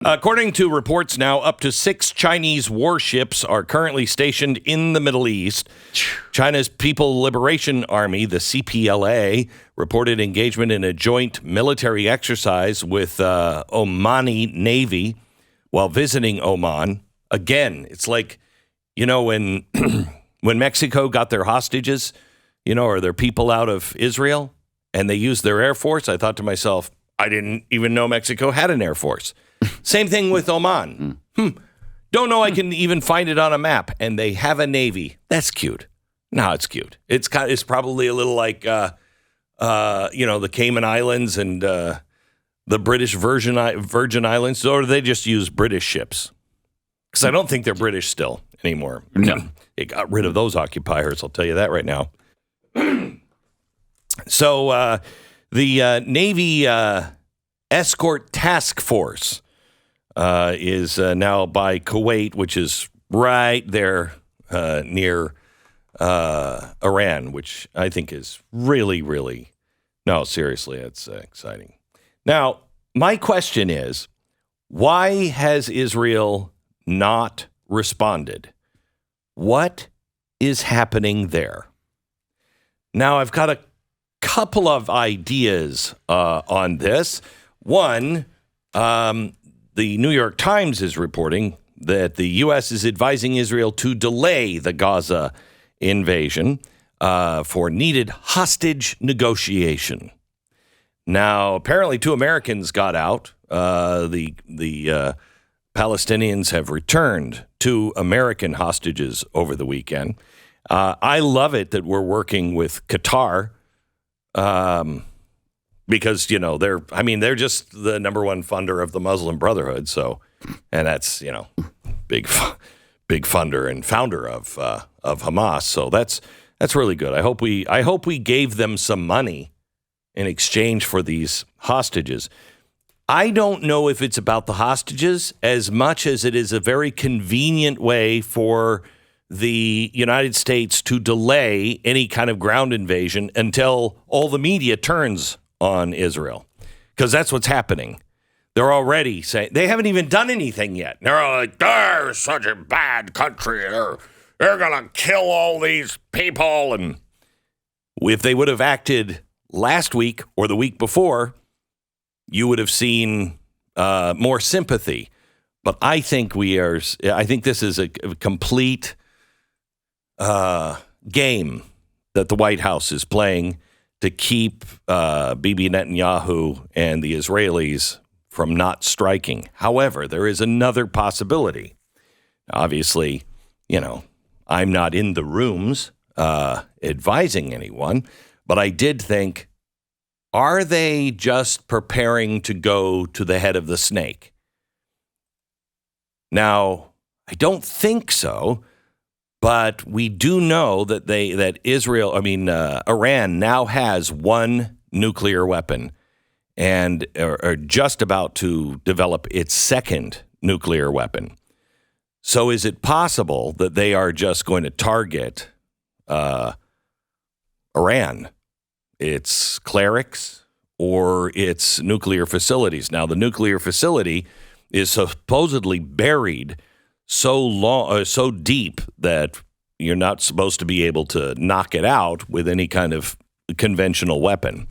According to reports now, up to 6 Chinese warships are currently stationed in the Middle East. China's People Liberation Army, the CPLA, reported engagement in a joint military exercise with Omani Navy while visiting Oman. Again, it's like, when when Mexico got their hostages, or their people out of Israel, and they used their Air Force, I thought to myself, I didn't even know Mexico had an Air Force. Same thing with Oman. Don't know I can even find it on a map. And they have a navy. That's cute. No, it's cute. It's probably a little like, the Cayman Islands and the British Virgin Islands. Or do they just use British ships? Because I don't think they're British still anymore. No. They got rid of those occupiers. I'll tell you that right now. So the Navy Escort Task Force is now by Kuwait, which is right there near Iran, which I think is really, really, no, seriously, it's exciting. Now, my question is, why has Israel not responded? What is happening there? Now, I've got a couple of ideas on this. One, the New York Times is reporting that the U.S. is advising Israel to delay the Gaza invasion for needed hostage negotiation. Now, apparently 2 Americans got out. The Palestinians have returned 2 American hostages over the weekend. I love it that we're working with Qatar because, they're just the number one funder of the Muslim Brotherhood. So, and that's, big funder and founder of Hamas. So that's really good. I hope we gave them some money in exchange for these hostages. I don't know if it's about the hostages as much as it is a very convenient way for the United States to delay any kind of ground invasion until all the media turns on Israel. Because that's what's happening. They're already saying, they haven't even done anything yet. They're all like, they're such a bad country. They're going to kill all these people. And if they would have acted last week or the week before, you would have seen more sympathy. But I think this is a complete game that the White House is playing to keep Bibi Netanyahu and the Israelis from not striking. However, there is another possibility. Obviously, I'm not in the rooms advising anyone, but I did think, are they just preparing to go to the head of the snake? Now, I don't think so. But we do know that Iran now has 1 nuclear weapon and are just about to develop its 2nd nuclear weapon. So is it possible that they are just going to target Iran, its clerics, or its nuclear facilities? Now, the nuclear facility is supposedly buried so deep that you're not supposed to be able to knock it out with any kind of conventional weapon.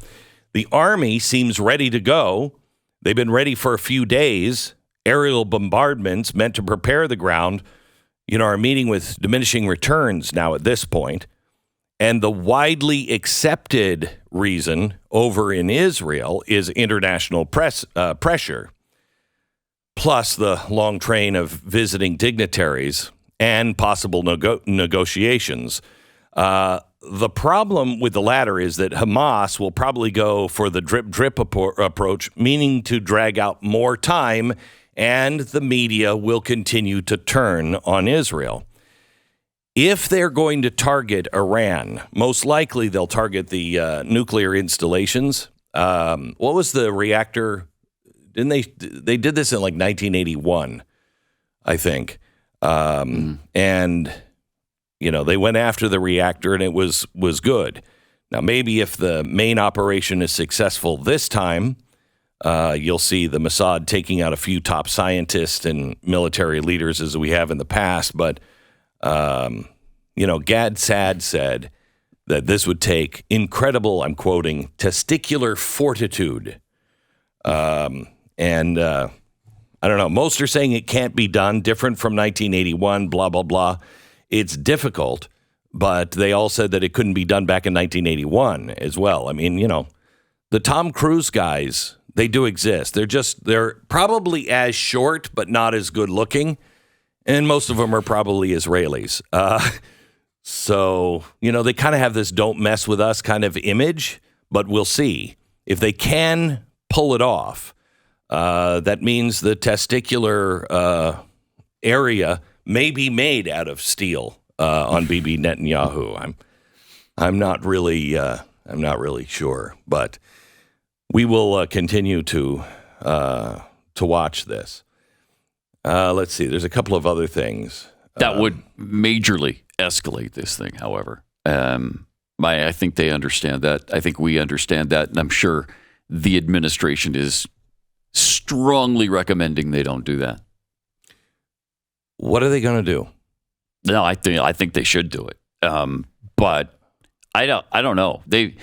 The Army seems ready to go. They've been ready for a few days. Aerial bombardments meant to prepare the ground, are meeting with diminishing returns now at this point. And the widely accepted reason over in Israel is international pressure. Plus the long train of visiting dignitaries and possible negotiations. The problem with the latter is that Hamas will probably go for the drip approach, meaning to drag out more time, and the media will continue to turn on Israel. If they're going to target Iran, most likely they'll target the nuclear installations. What was the reactor? Didn't they did this in like 1981, I think. And, they went after the reactor and it was good. Now, maybe if the main operation is successful this time, You'll see the Mossad taking out a few top scientists and military leaders as we have in the past. But, Gad Saad said that this would take incredible, I'm quoting, testicular fortitude. I don't know. Most are saying it can't be done, different from 1981, blah, blah, blah. It's difficult, but they all said that it couldn't be done back in 1981 as well. I mean, the Tom Cruise guys, they do exist. They're probably as short, but not as good looking. And most of them are probably Israelis. So, they kind of have this don't mess with us kind of image, but we'll see. If they can pull it off, that means the testicular area may be made out of steel on Bibi Netanyahu. I'm not really sure, but we will continue to watch this. Let's see. There's a couple of other things that would majorly escalate this thing. However, I think they understand that. I think we understand that, and I'm sure the administration is strongly recommending they don't do that. What are they going to do? No, I think they should do it. But I don't know. They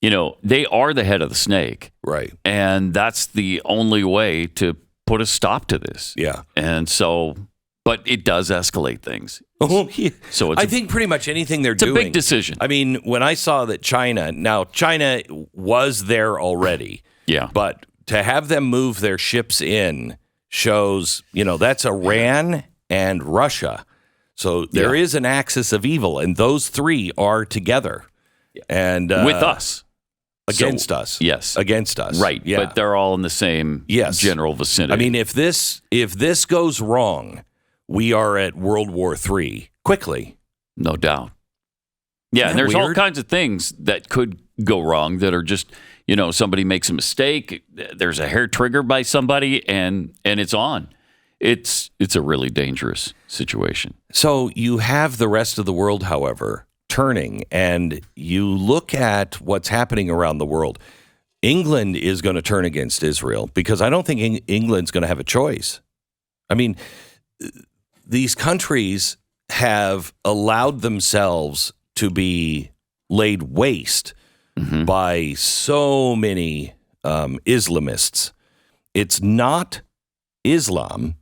are the head of the snake, right? And that's the only way to put a stop to this. Yeah. And so, but it does escalate things. Oh, yeah. So I think pretty much anything they're doing. It's a big decision. I mean, when I saw that China was there already. Yeah. But to have them move their ships in shows, that's Iran and Russia. So there is an axis of evil, and those three are together. And with us. Against us. Yes. Against us. Right. Yeah. But they're all in the same general vicinity. I mean, if this goes wrong, we are at World War III quickly. No doubt. Yeah, and there's all kinds of things that could go wrong that are just, somebody makes a mistake, there's a hair trigger by somebody, and it's on. It's a really dangerous situation. So you have the rest of the world, however, turning, and you look at what's happening around the world. England is going to turn against Israel because I don't think England's going to have a choice. I mean, these countries have allowed themselves to be laid waste by so many Islamists. It's not Islam.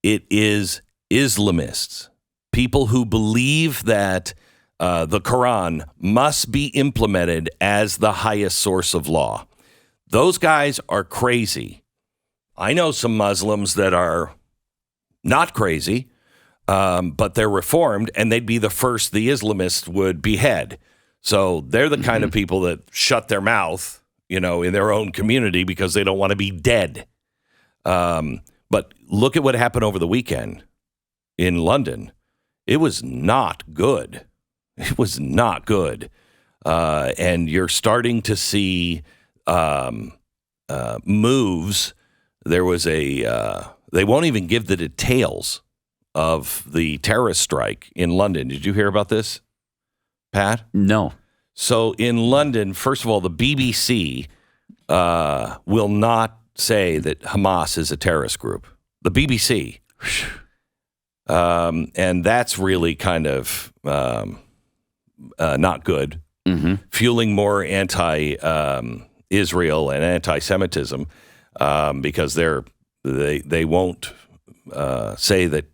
It is Islamists, people who believe that the Quran must be implemented as the highest source of law. Those guys are crazy. I know some Muslims that are not crazy, but they're reformed, and they'd be the first the Islamists would behead. So they're the kind of people that shut their mouth, in their own community because they don't want to be dead. But look at what happened over the weekend in London. It was not good. It was not good. And you're starting to see moves. There was they won't even give the details of the terrorist strike in London. Did you hear about this, Pat? No. So in London, first of all, the BBC will not say that Hamas is a terrorist group. The BBC. And that's really kind of not good. Fueling more anti-Israel and anti-Semitism because they won't say that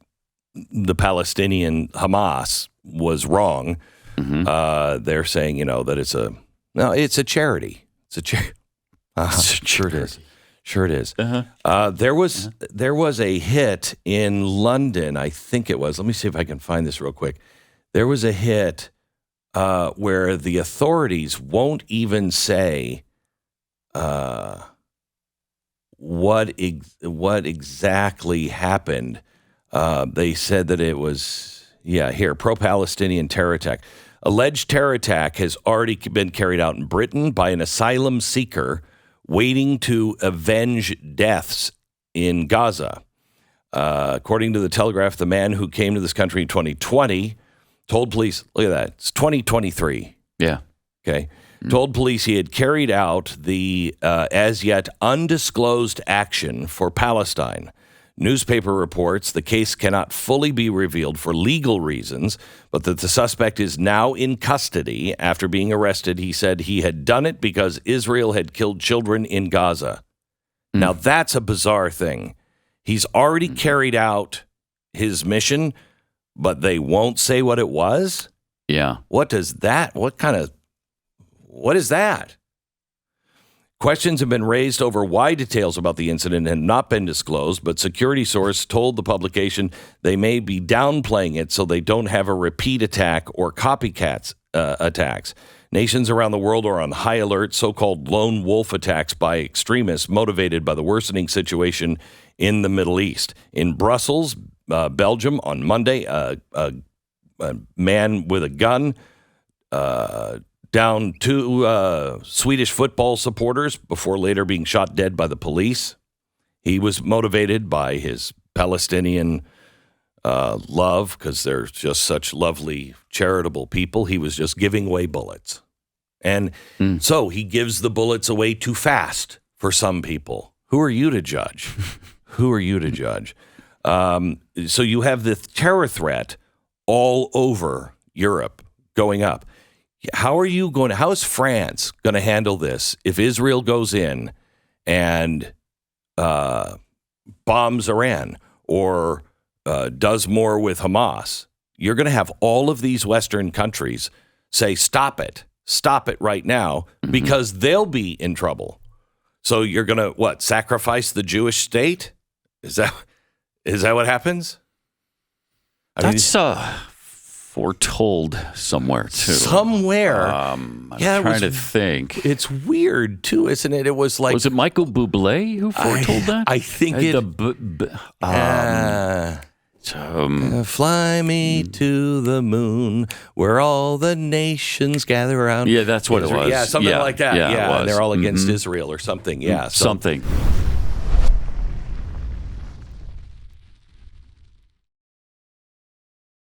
the Palestinian Hamas was wrong. They're saying, that it's a charity. It's a charity. Sure it is. Sure it is. There was a hit in London, I think it was. Let me see if I can find this real quick. There was a hit where the authorities won't even say what exactly happened. They said that it was, pro-Palestinian terror attack. Alleged terror attack has already been carried out in Britain by an asylum seeker waiting to avenge deaths in Gaza. According to the Telegraph, the man who came to this country in 2020 told police, look at that, it's 2023. Yeah. Okay. told police he had carried out the as yet undisclosed action for Palestine. Newspaper reports the case cannot fully be revealed for legal reasons, but that the suspect is now in custody after being arrested. He said he had done it because Israel had killed children in Gaza. Now, that's a bizarre thing. He's already carried out his mission, but they won't say what it was? Yeah. What is that? What is that? Questions have been raised over why details about the incident had not been disclosed, but security source told the publication they may be downplaying it so they don't have a repeat attack or copycats attacks. Nations around the world are on high alert, so-called lone wolf attacks by extremists motivated by the worsening situation in the Middle East. In Brussels, Belgium, on Monday, a man with a gun down two Swedish football supporters before later being shot dead by the police. He was motivated by his Palestinian love because they're just such lovely, charitable people. He was just giving away bullets. And so he gives the bullets away too fast for some people. Who are you to judge? Who are you to judge? So you have the terror threat all over Europe going up. How is France going to handle this if Israel goes in and bombs Iran or does more with Hamas? You're going to have all of these Western countries say, stop it right now, because they'll be in trouble. So you're going to, sacrifice the Jewish state? Is that what happens? That's foretold somewhere, too. Somewhere. I'm trying to think. It's weird, too, isn't it? It was like... Was it Michael Bublé who foretold that? I think fly me to the moon where all the nations gather around. Yeah, that's what Israel. it was. Yeah, something like that. Yeah, it was. they're all against Israel or something. Yeah. Something.